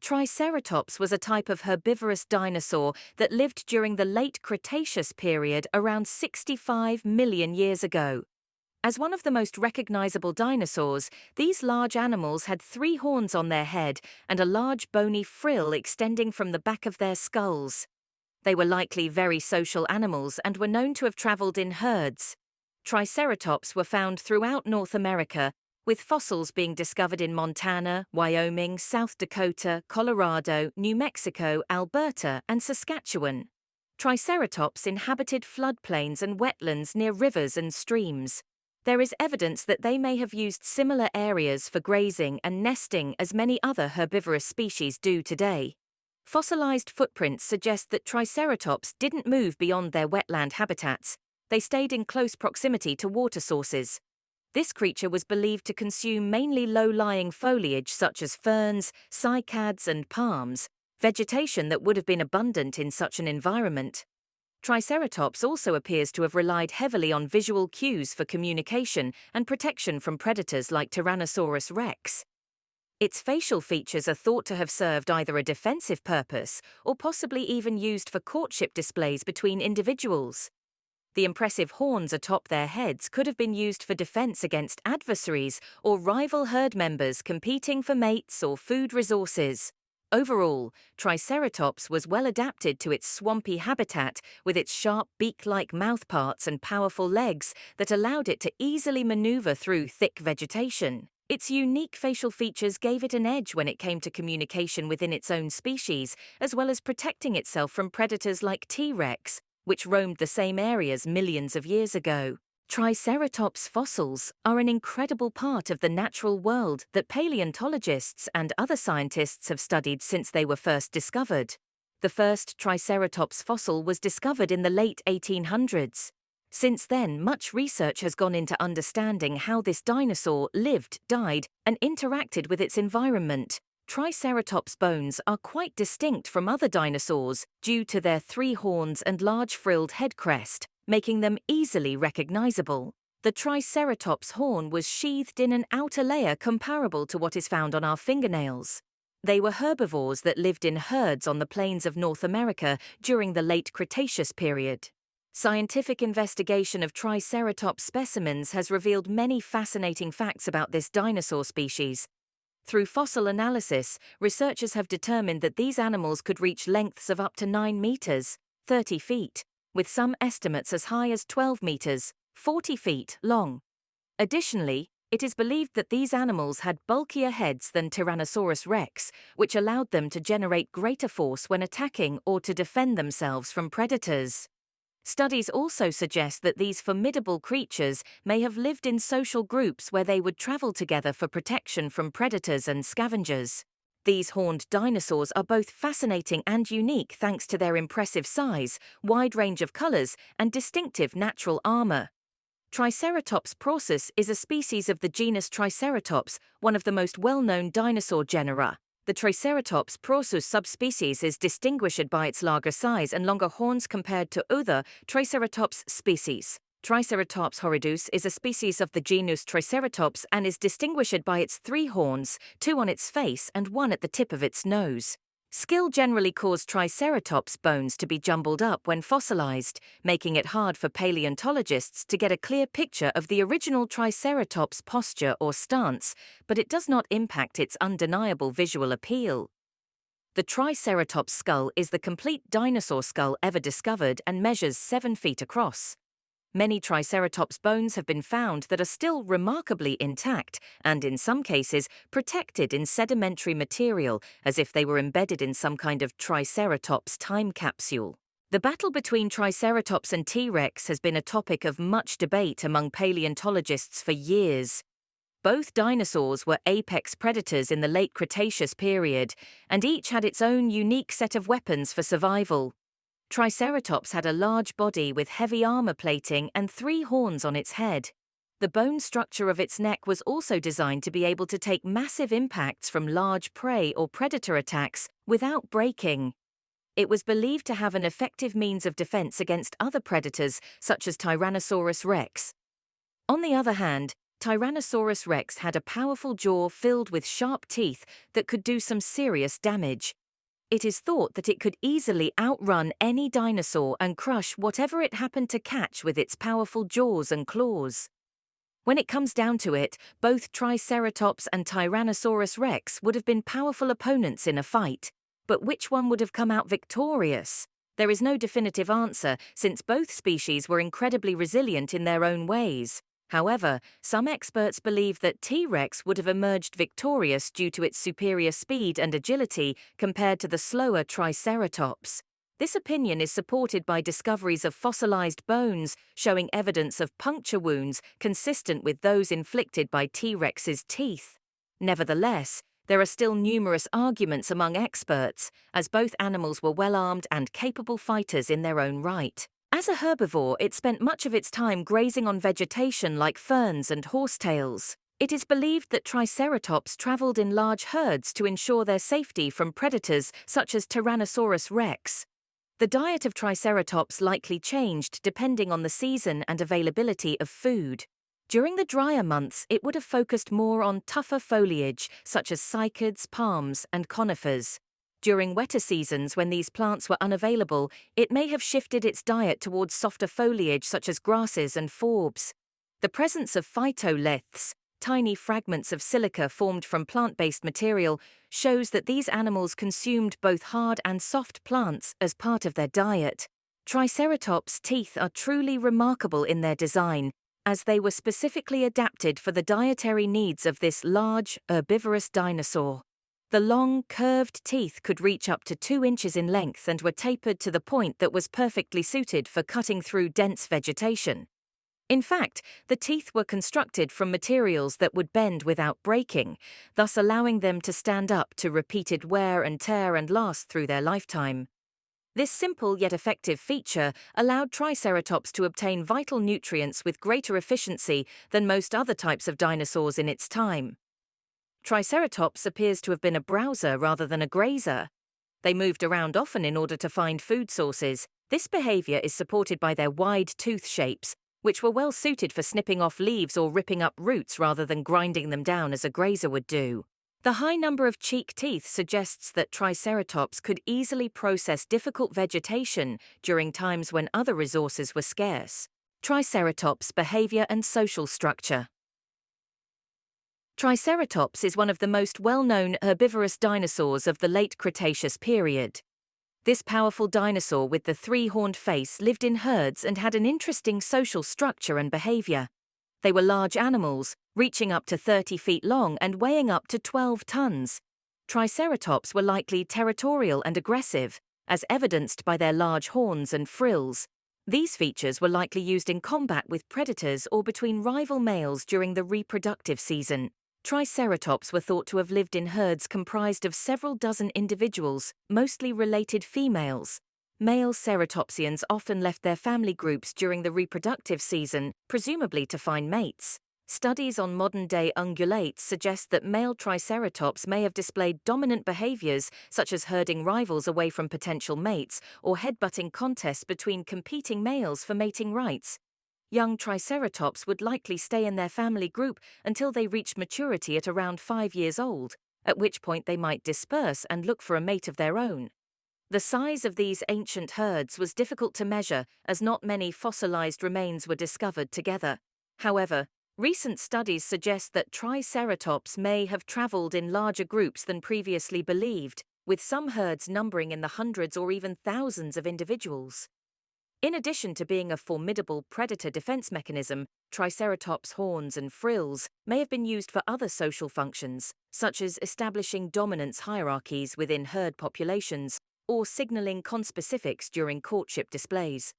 Triceratops was a type of herbivorous dinosaur that lived during the late Cretaceous period around 65 million years ago. As one of the most recognizable dinosaurs, these large animals had 3 horns on their head and a large bony frill extending from the back of their skulls. They were likely very social animals and were known to have traveled in herds. Triceratops were found throughout North America, with fossils being discovered in Montana, Wyoming, South Dakota, Colorado, New Mexico, Alberta, and Saskatchewan. Triceratops inhabited floodplains and wetlands near rivers and streams. There is evidence that they may have used similar areas for grazing and nesting as many other herbivorous species do today. Fossilized footprints suggest that Triceratops didn't move beyond their wetland habitats. They stayed in close proximity to water sources. This creature was believed to consume mainly low-lying foliage such as ferns, cycads, and palms, vegetation that would have been abundant in such an environment. Triceratops also appears to have relied heavily on visual cues for communication and protection from predators like Tyrannosaurus rex. Its facial features are thought to have served either a defensive purpose or possibly even used for courtship displays between individuals. The impressive horns atop their heads could have been used for defense against adversaries or rival herd members competing for mates or food resources. Overall, Triceratops was well adapted to its swampy habitat with its sharp beak-like mouthparts and powerful legs that allowed it to easily maneuver through thick vegetation. Its unique facial features gave it an edge when it came to communication within its own species, as well as protecting itself from predators like T-Rex, which roamed the same areas millions of years ago. Triceratops fossils are an incredible part of the natural world that paleontologists and other scientists have studied since they were first discovered. The first Triceratops fossil was discovered in the late 1800s. Since then, much research has gone into understanding how this dinosaur lived, died, and interacted with its environment. Triceratops bones are quite distinct from other dinosaurs due to their 3 horns and large frilled head crest, making them easily recognizable. The Triceratops horn was sheathed in an outer layer comparable to what is found on our fingernails. They were herbivores that lived in herds on the plains of North America during the late Cretaceous period. Scientific investigation of Triceratops specimens has revealed many fascinating facts about this dinosaur species. Through fossil analysis, researchers have determined that these animals could reach lengths of up to 9 meters, 30 feet, with some estimates as high as 12 meters, 40 feet long. Additionally, it is believed that these animals had bulkier heads than Tyrannosaurus rex, which allowed them to generate greater force when attacking or to defend themselves from predators. Studies also suggest that these formidable creatures may have lived in social groups where they would travel together for protection from predators and scavengers. These horned dinosaurs are both fascinating and unique thanks to their impressive size, wide range of colors, and distinctive natural armor. Triceratops prorsus is a species of the genus Triceratops, one of the most well-known dinosaur genera. The Triceratops prorsus subspecies is distinguished by its larger size and longer horns compared to other Triceratops species. Triceratops horridus is a species of the genus Triceratops and is distinguished by its 3 horns, 2 on its face and 1 at the tip of its nose. Skill generally caused Triceratops bones to be jumbled up when fossilized, making it hard for paleontologists to get a clear picture of the original Triceratops posture or stance, but it does not impact its undeniable visual appeal. The Triceratops skull is the complete dinosaur skull ever discovered and measures 7 feet across. Many Triceratops bones have been found that are still remarkably intact and, in some cases, protected in sedimentary material as if they were embedded in some kind of Triceratops time capsule. The battle between Triceratops and T-Rex has been a topic of much debate among paleontologists for years. Both dinosaurs were apex predators in the late Cretaceous period, and each had its own unique set of weapons for survival. Triceratops had a large body with heavy armor plating and 3 horns on its head. The bone structure of its neck was also designed to be able to take massive impacts from large prey or predator attacks without breaking. It was believed to have an effective means of defense against other predators such as Tyrannosaurus rex. On the other hand, Tyrannosaurus rex had a powerful jaw filled with sharp teeth that could do some serious damage. It is thought that it could easily outrun any dinosaur and crush whatever it happened to catch with its powerful jaws and claws. When it comes down to it, both Triceratops and Tyrannosaurus rex would have been powerful opponents in a fight. But which one would have come out victorious? There is no definitive answer, since both species were incredibly resilient in their own ways. However, some experts believe that T-Rex would have emerged victorious due to its superior speed and agility compared to the slower Triceratops. This opinion is supported by discoveries of fossilized bones showing evidence of puncture wounds consistent with those inflicted by T-Rex's teeth. Nevertheless, there are still numerous arguments among experts, as both animals were well-armed and capable fighters in their own right. As a herbivore, it spent much of its time grazing on vegetation like ferns and horsetails. It is believed that Triceratops traveled in large herds to ensure their safety from predators such as Tyrannosaurus rex. The diet of Triceratops likely changed depending on the season and availability of food. During the drier months, it would have focused more on tougher foliage such as cycads, palms, and conifers. During wetter seasons, when these plants were unavailable, it may have shifted its diet towards softer foliage such as grasses and forbs. The presence of phytoliths, tiny fragments of silica formed from plant-based material, shows that these animals consumed both hard and soft plants as part of their diet. Triceratops' teeth are truly remarkable in their design, as they were specifically adapted for the dietary needs of this large, herbivorous dinosaur. The long, curved teeth could reach up to 2 inches in length and were tapered to the point that was perfectly suited for cutting through dense vegetation. In fact, the teeth were constructed from materials that would bend without breaking, thus allowing them to stand up to repeated wear and tear and last through their lifetime. This simple yet effective feature allowed Triceratops to obtain vital nutrients with greater efficiency than most other types of dinosaurs in its time. Triceratops appears to have been a browser rather than a grazer. They moved around often in order to find food sources. This behavior is supported by their wide tooth shapes, which were well suited for snipping off leaves or ripping up roots rather than grinding them down as a grazer would do. The high number of cheek teeth suggests that Triceratops could easily process difficult vegetation during times when other resources were scarce. Triceratops' behavior and social structure. Triceratops is one of the most well-known herbivorous dinosaurs of the late Cretaceous period. This powerful dinosaur with the 3-horned face lived in herds and had an interesting social structure and behavior. They were large animals, reaching up to 30 feet long and weighing up to 12 tons. Triceratops were likely territorial and aggressive, as evidenced by their large horns and frills. These features were likely used in combat with predators or between rival males during the reproductive season. Triceratops were thought to have lived in herds comprised of several dozen individuals, mostly related females. Male ceratopsians often left their family groups during the reproductive season, presumably to find mates. Studies on modern-day ungulates suggest that male Triceratops may have displayed dominant behaviors such as herding rivals away from potential mates or headbutting contests between competing males for mating rights. Young Triceratops would likely stay in their family group until they reached maturity at around 5 years old, at which point they might disperse and look for a mate of their own. The size of these ancient herds was difficult to measure, as not many fossilized remains were discovered together. However, recent studies suggest that Triceratops may have traveled in larger groups than previously believed, with some herds numbering in the hundreds or even thousands of individuals. In addition to being a formidable predator defense mechanism, Triceratops' horns and frills may have been used for other social functions, such as establishing dominance hierarchies within herd populations or signaling conspecifics during courtship displays.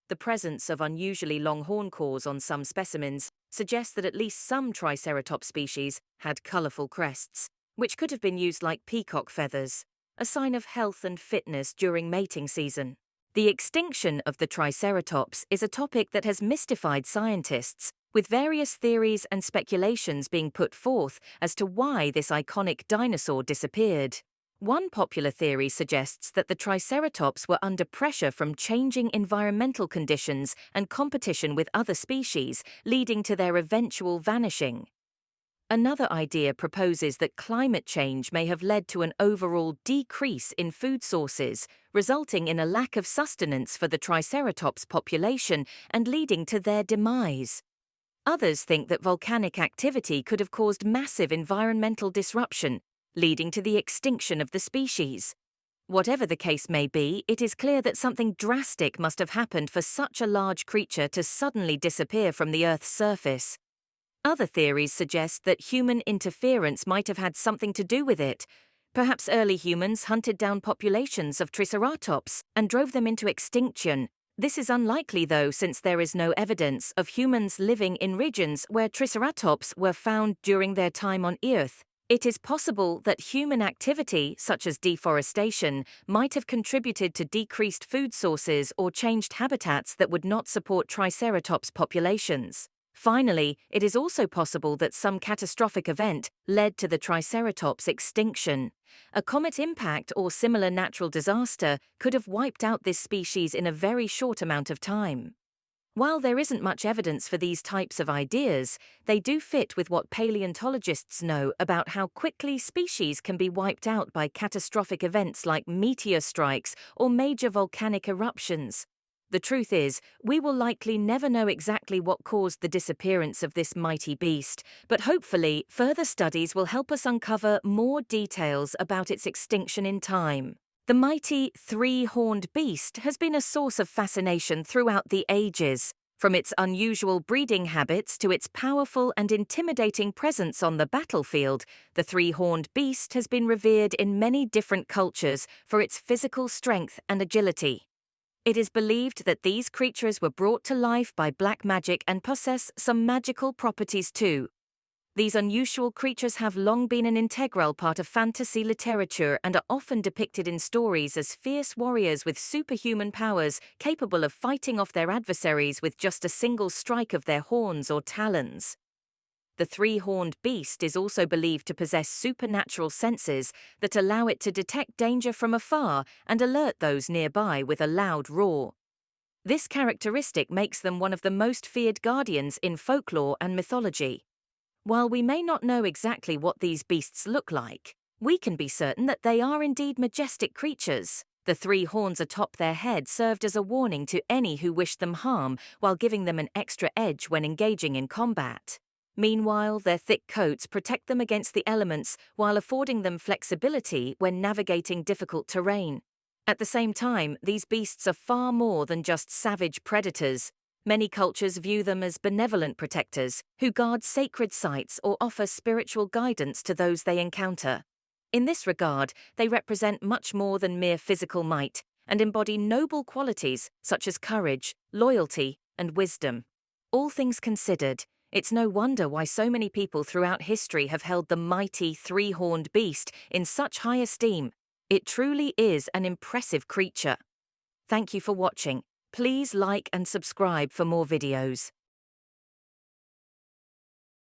The presence of unusually long horn cores on some specimens suggests that at least some Triceratops species had colorful crests, which could have been used like peacock feathers, a sign of health and fitness during mating season. The extinction of the Triceratops is a topic that has mystified scientists, with various theories and speculations being put forth as to why this iconic dinosaur disappeared. One popular theory suggests that the Triceratops were under pressure from changing environmental conditions and competition with other species, leading to their eventual vanishing. Another idea proposes that climate change may have led to an overall decrease in food sources, resulting in a lack of sustenance for the Triceratops population and leading to their demise. Others think that volcanic activity could have caused massive environmental disruption, leading to the extinction of the species. Whatever the case may be, it is clear that something drastic must have happened for such a large creature to suddenly disappear from the Earth's surface. Other theories suggest that human interference might have had something to do with it. Perhaps early humans hunted down populations of Triceratops and drove them into extinction. This is unlikely, though, since there is no evidence of humans living in regions where Triceratops were found during their time on Earth. It is possible that human activity, such as deforestation, might have contributed to decreased food sources or changed habitats that would not support Triceratops populations. Finally, it is also possible that some catastrophic event led to the Triceratops' extinction. A comet impact or similar natural disaster could have wiped out this species in a very short amount of time. While there isn't much evidence for these types of ideas, they do fit with what paleontologists know about how quickly species can be wiped out by catastrophic events like meteor strikes or major volcanic eruptions. The truth is, we will likely never know exactly what caused the disappearance of this mighty beast, but hopefully further studies will help us uncover more details about its extinction in time. The mighty three-horned beast has been a source of fascination throughout the ages. From its unusual breeding habits to its powerful and intimidating presence on the battlefield, the three-horned beast has been revered in many different cultures for its physical strength and agility. It is believed that these creatures were brought to life by black magic and possess some magical properties too. These unusual creatures have long been an integral part of fantasy literature and are often depicted in stories as fierce warriors with superhuman powers capable of fighting off their adversaries with just a single strike of their horns or talons. The three-horned beast is also believed to possess supernatural senses that allow it to detect danger from afar and alert those nearby with a loud roar. This characteristic makes them one of the most feared guardians in folklore and mythology. While we may not know exactly what these beasts look like, we can be certain that they are indeed majestic creatures. The three horns atop their head served as a warning to any who wished them harm, while giving them an extra edge when engaging in combat. Meanwhile, their thick coats protect them against the elements while affording them flexibility when navigating difficult terrain. At the same time, these beasts are far more than just savage predators. Many cultures view them as benevolent protectors who guard sacred sites or offer spiritual guidance to those they encounter. In this regard, they represent much more than mere physical might and embody noble qualities such as courage, loyalty, and wisdom. All things considered, it's no wonder why so many people throughout history have held the mighty three-horned beast in such high esteem. It truly is an impressive creature. Thank you for watching. Please like and subscribe for more videos.